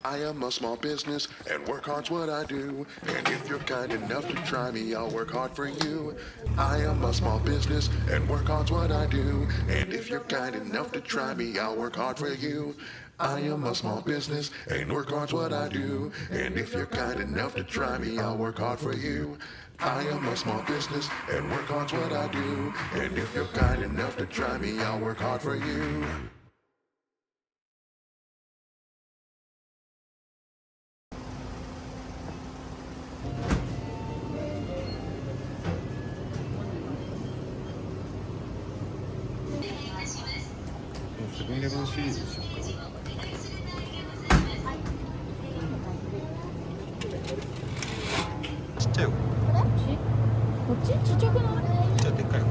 I am a small business and work hard's what I do. And if you're kind enough to try me, I'll work hard for you. I am a small business and work hard's what I do. And if you're kind enough to try me, I'll work hard for you. I am a small business and work hard's what I do. And if you're kind enough to try me, I'll work hard for you. I am a small business and work hard's what I do. And if you're kind enough to try me, I'll work hard for you. セブンイレブンシリーズでしょうか。ちっちゃいよ。こっちちっちゃくない？じゃあでっかいよ。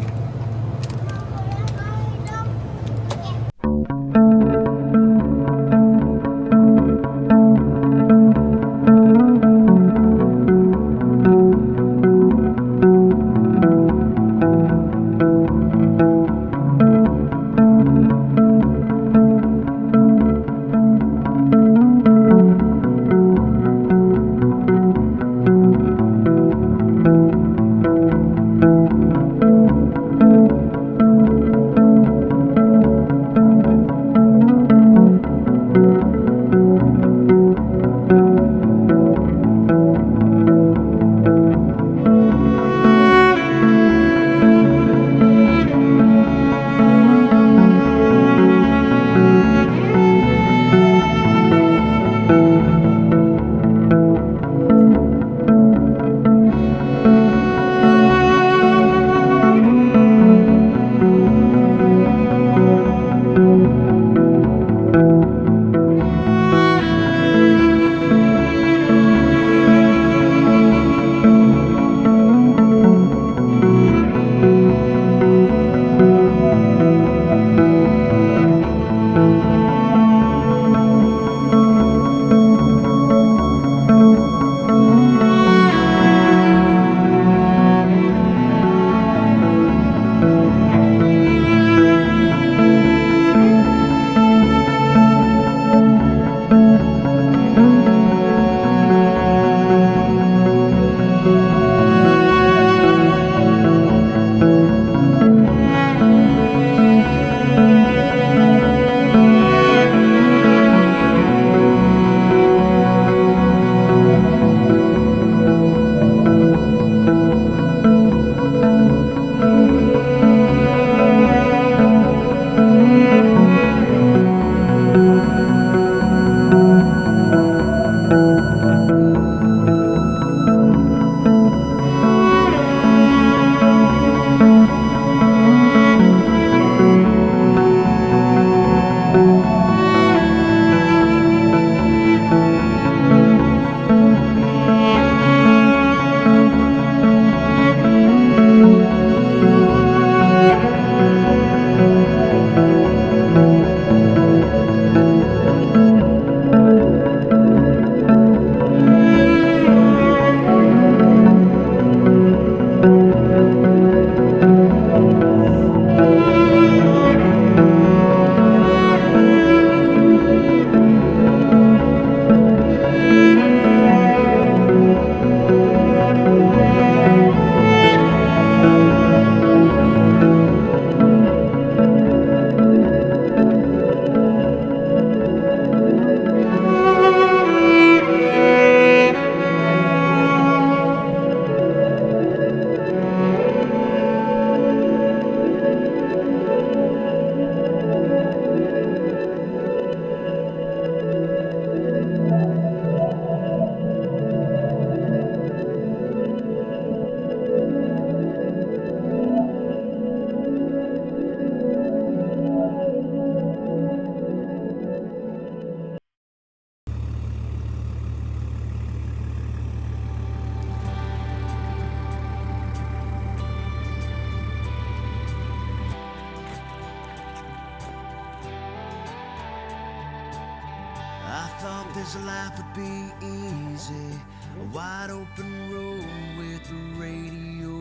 'Cause life would be easy, a wide open road with the radio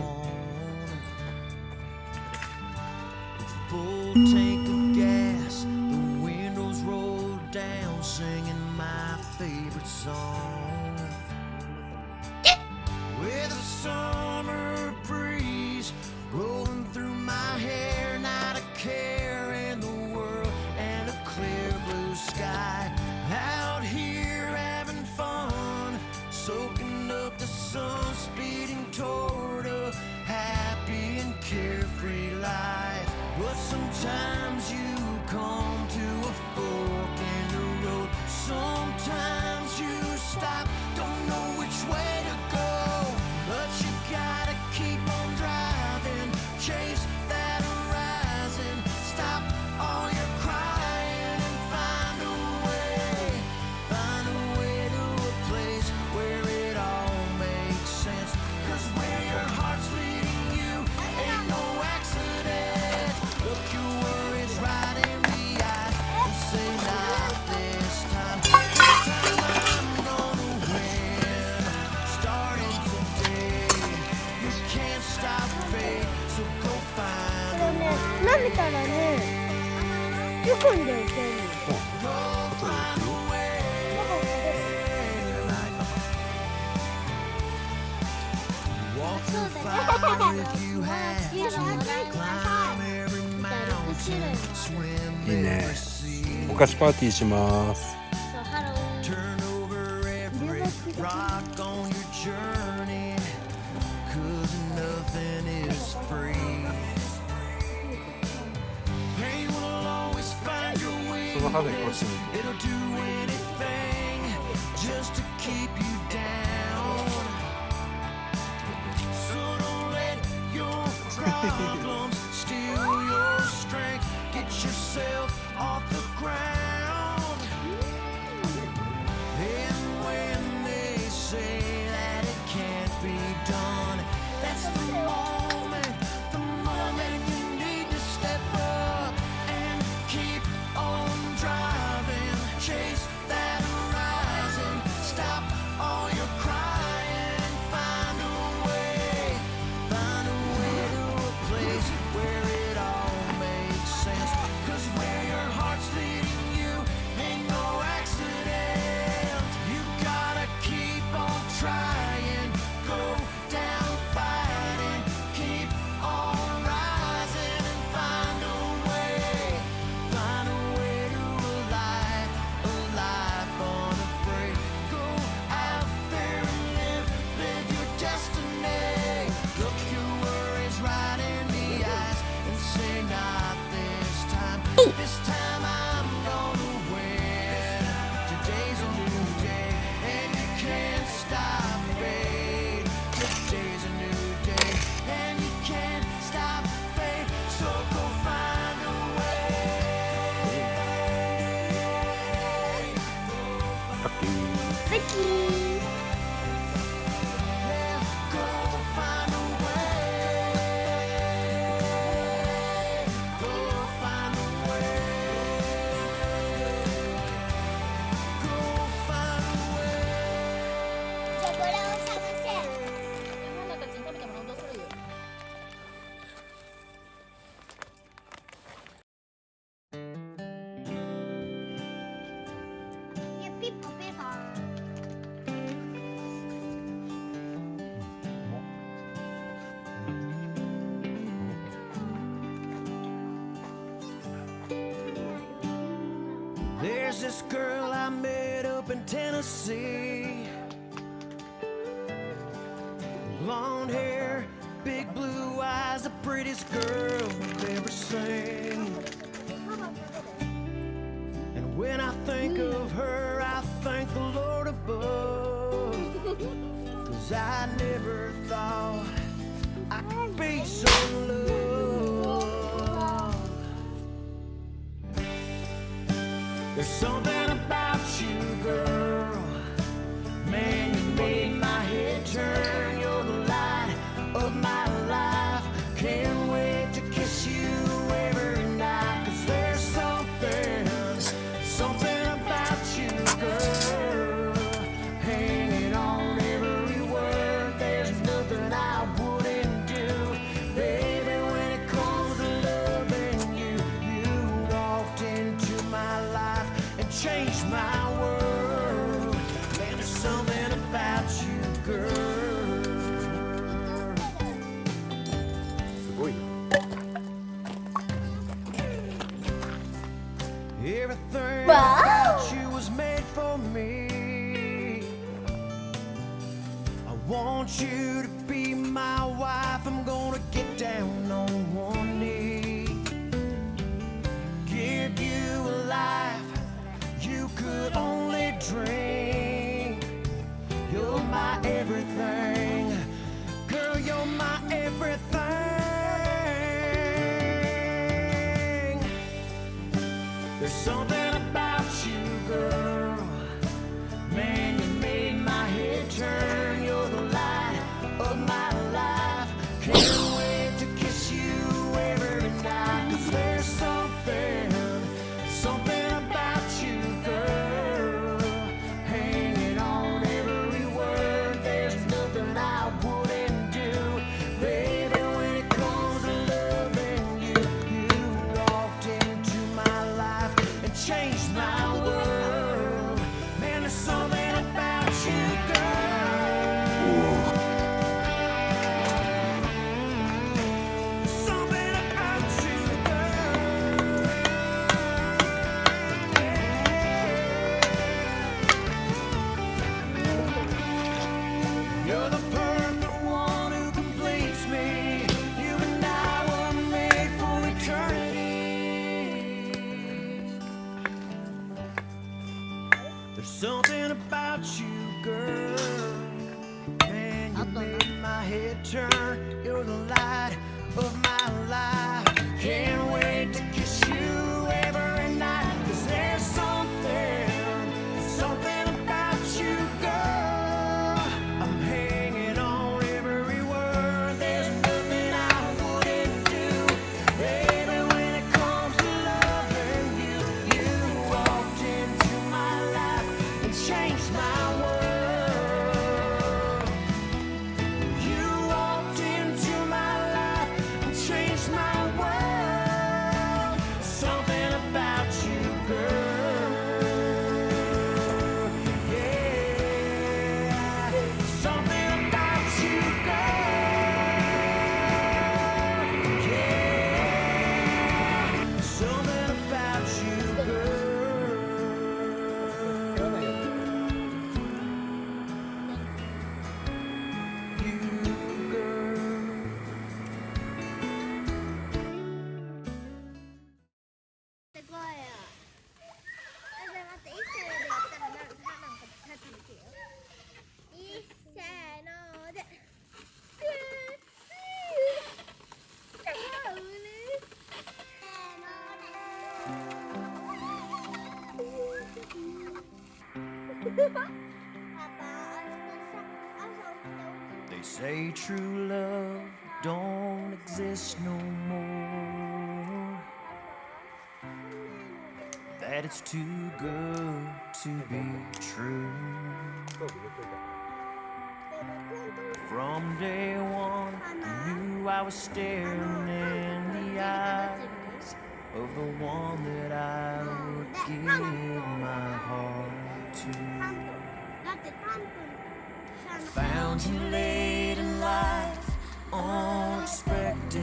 on, with a full tank of gas, the windows rolled down, singing my favorite song. With a summer breeze rolling through my hair, not a care in the world, and a clear blue sky. Out here having fun, soaking up the sun, speeding toward a happy and carefree life. But sometimes you come to a fork in the road. Sometimes you stop, don't know which way to go. But you gotta keep on driving, chase that horizon, stop all your crying and find a way to a place where it all makes sense. 'Cause where your heart's leading you ain't no accident. Look your worries right in the eye and say not this time. This time I'm gonna win. Starting today, you can't stop fate, so go こ find れ a ね way. 舐めたらね10分で打てる Go find a way. Walk through fire if you have to. Climb every mountain, swim いいね every sea. お菓子パーティーします。そうハロウィン Turn over every rock on your journey, 'cause nothing is free. Pain will always find your way. その歯でこっちに It'll do anything just to keep you down. So don't let your problems steal your strength. Get yourself off the ground. And when they say that it can't be done, that's the moment you need to step up and keep on driving. Chase that horizon, stop all your crying, find a way to a place where it all makes sense. 'Cause where your heart's leading you ain't no accident. You gotta keep on trying, go down fighting, keep on rising and find a way to a life unafraid. Go out there and live your destiny. Look your worries right in the eyes and say not this time. This time I'm gonna win. Today's a new day and you can't stop fate. Today's a new day and you can't stop fate. So go find a way. ハッピー。ベッキー Go find a way. Go find a way. Go find a way. じゃあこれを探せママたちに食べてもらおうとするよいやピッポピッポ There's this girl I met up in Tennessee. Blonde hair, big blue eyes, the prettiest girl I've ever seen. And when I think of her, I thank the Lord above. 'Cause I never thought I could be so in love. There's something about you, girl. Man, you made my head turn. You're the light of my life. Can't wait to kiss you every night. want you to be my wife. I'm gonna get down on one knee, give you a life you could only dream. You're my everything, girl, you're my everything. There's something about you, girl, man, you made my head turn. You're the light of my life. Can't wait to kiss you every night. 'Cause there's something about you, girl, hanging on every word. There's nothing I wouldn't do, baby, when it comes to loving you. You walked into my life and changed my world. Man, there's something about you, girl. Something about you, girl. You're the perfect one who completes me. You and I were made for eternity. There's something about you, girl, man, you made my head turn. You're the light of my life. Can't wait to kiss you every night. 'Cause there's something about you, girl. I'm hanging on every word. There's nothing I wouldn't do, baby, when it comes to loving you. You walked into my life and changed my world. You walked into my life and changed my world. Something about you, girl. Yeah. Something about you, girl. Yeah. Something about you, girl. You, girl. すごいよ。待って、一斉でやったらなんか立つんですよ。一斉ので。They say true love don't exist no more, that it's too good to be true. From day one, I knew I was staring in the eyes of the one that I would give my heart to. だって3分。 Found you late in life, unexpected.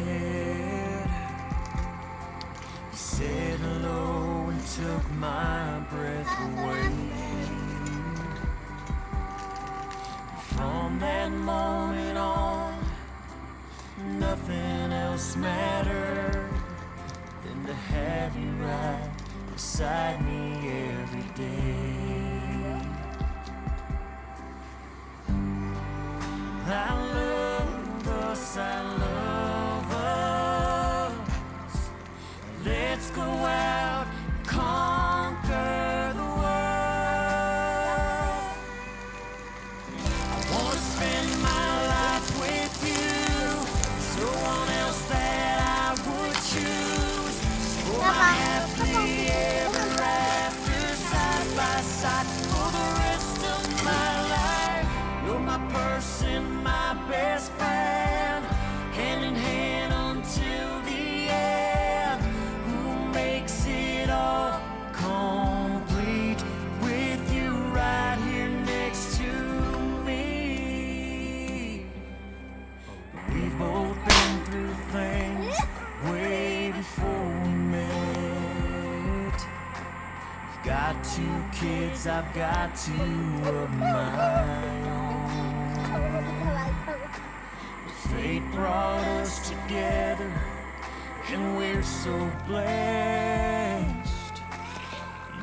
You said hello and took my breath away. From that moment on, nothing else mattered than to have you right beside me every day. I love us, I love us. Let's go out, conquer the world. I wanna spend my life with you. There's no one else that I would choose. For my happily ever after, side by side for the rest of my life. You're my person, my best friend, hand in hand until the end. Who makes it all complete with you right here next to me? We've both been through things way before we met. You've got 2 kids, I've got 2 of my own. Fate brought us together, and we're so blessed.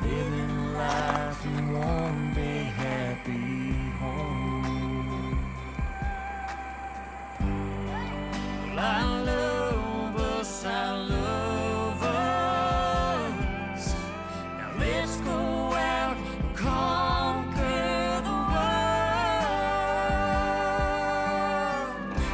Living life in one big happy home. Well, I love us, I love us. Now let's go out and conquer the world.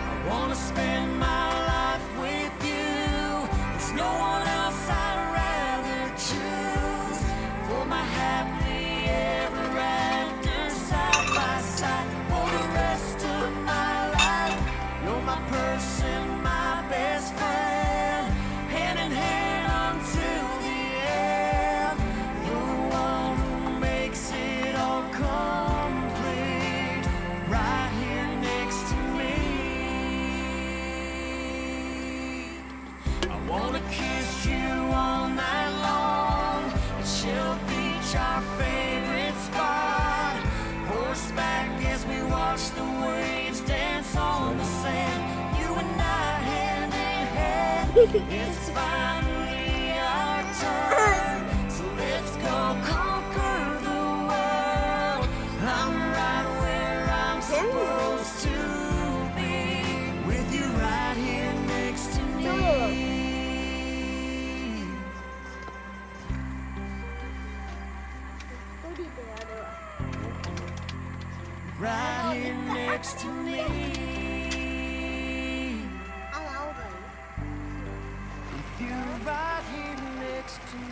I wanna spend my life with you. There's no one else I'd rather choose. For my happily ever after, side by side, for the rest of my life. You're my person, my best friend, hand in hand until the end. You're the one who makes it all complete, right here next to me. I wanna kiss you all night long at Shell Beach, our favorite spot. Horseback as we watch the waves dance on the sand. You and I hand in hand. It's finally our turn. So let's go conquer the world. I'm right where I'm supposed to be, with you right here next to me. Right here next to me. With you right here next to me.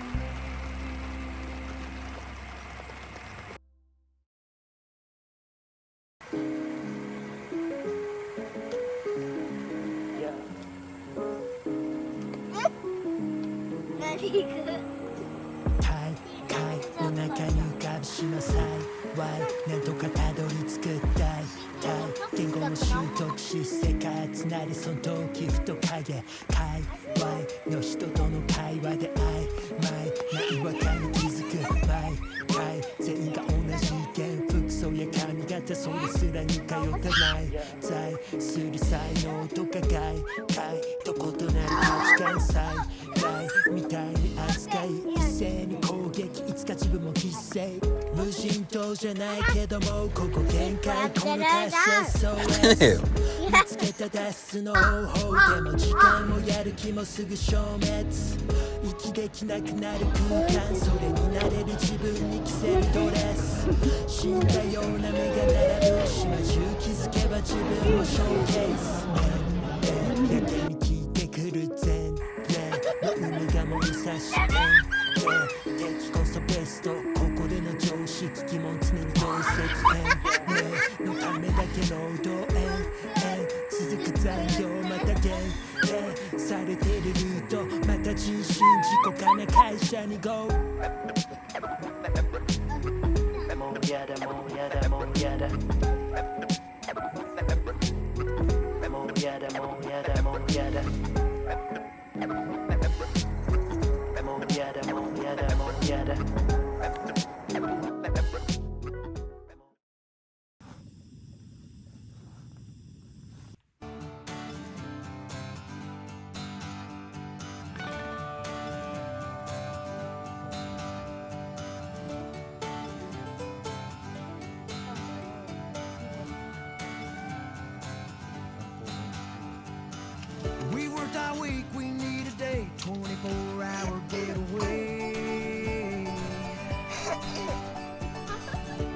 Very 大海の中に浮かぶ島幸いなんとかたどり着く大体言語も習得し世界つなりその時ふと影界隈の人との会話で曖昧な違和感に気づく毎回全員が同じ意見服装や髪型それすらに通ったない在する才能とか外界と異なる価値観最大みたいに扱い一斉に攻撃いつか自分も犠牲無人島じゃないけどもここ限界この会社 SOS 見つけた脱出の方法でも時間もやる気もすぐ消滅息できなくなる空間それになれる自分に着せるドレス死んだような目が並ぶ島中気づけば自分をショーケースやけに聞いてくる前例の海が物差し敵こそベストここでの常識疑問常に同石変のためだけの動縁続く残業また減されてるルートまた人身事故かな会社に GO もうやだもうやだもうやだもうやだもうやだもうやだもうやだもうやだもうやだWe worked our week, we need a day, 24-hour getaway.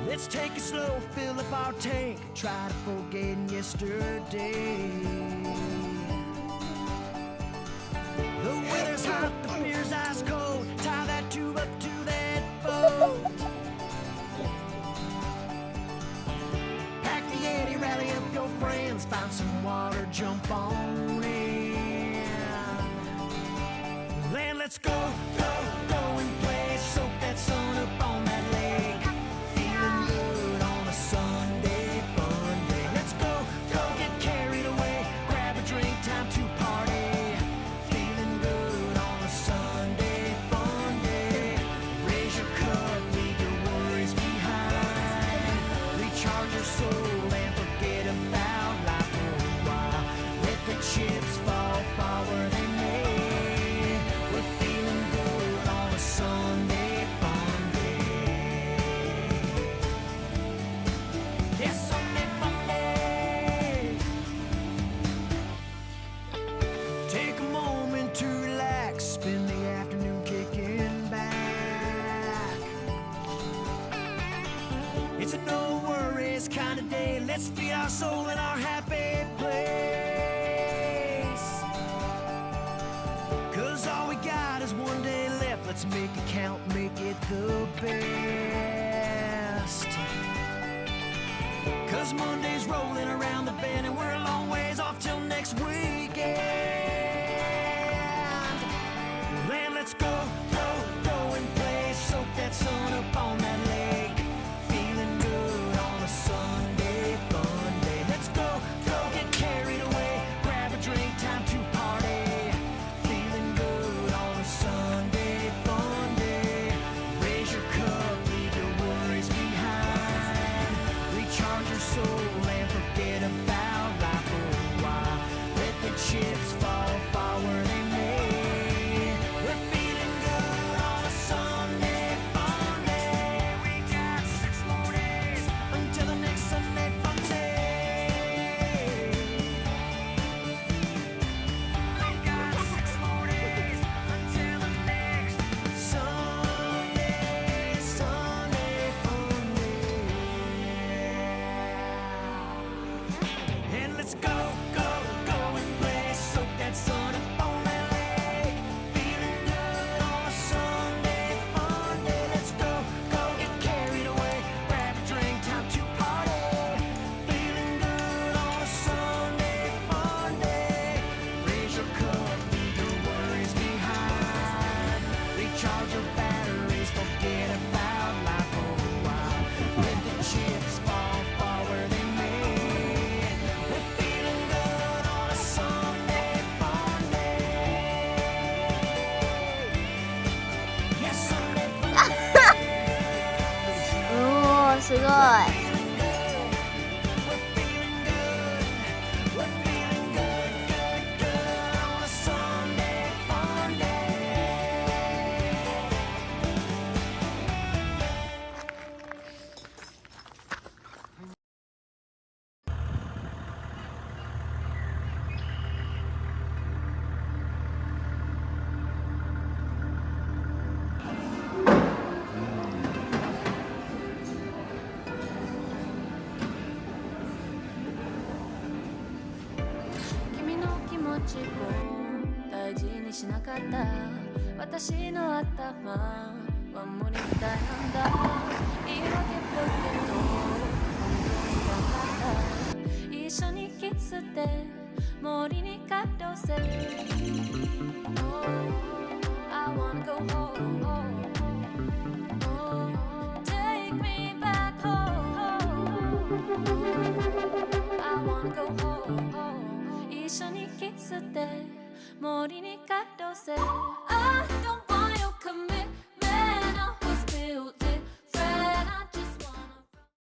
Let's take it slow, fill up our tank, try to forget yesterday. The weather's hot, the beer's ice cold, tie that tube up to that boat. Pack the Yeti, rally up your friends, find some water, jump on in. Land, let's go, go, go and play, soak that sun up on that lake. Feeling good on a Sunday fun day. Let's go, go get carried away, grab a drink, time to party. Feeling good on a Sunday fun day. Raise your cup, leave your worries behind. Recharge your soul and forget about It's a no worries kind of day. Let's feed our soul in our happy place. 'Cause all we got is one day left. Let's make it count, make it the best. 'Cause Monday's rolling around the bend and we're a long ways off till next weekend. And let's go, go, go and play. Soak that sun up on that lake. Feeling good on a Sunday fun day. Let's go, go get carried away. Grab a drink, time to party. Feeling good on a Sunday fun day. Raise your cup, leave your worries behind. Recharge your soul and forget about life for a while. Let the chips fall far where they may. We're feeling good on a Sunday fun day. We got 6 more days until the next Sunday fun day. We got 6 more days until the next Sunday fun day. And let's go, go, go and play. Soak that sun up on that lake. Feeling good on a Sunday fun day. Let's go, go get carried away. Grab a drink, time to party. Feeling good on a Sunday fun day. Raise your cup, leave your worries behind. Recharge your batteries, forget about life for a while. Let the chips fall far where they may. We're feeling good on a Sunday fun day. Yes, Sunday fun day. おー、すごい。 We're feeling good. We're feeling good, good, good on a Sunday fun day. 君の気持ちを大事にしなかった私の頭は無理みたいなんだ。言い訳っぽいけど本当に頑張った。一緒にキスで森に帰ろうぜ。Oh, I wanna go home.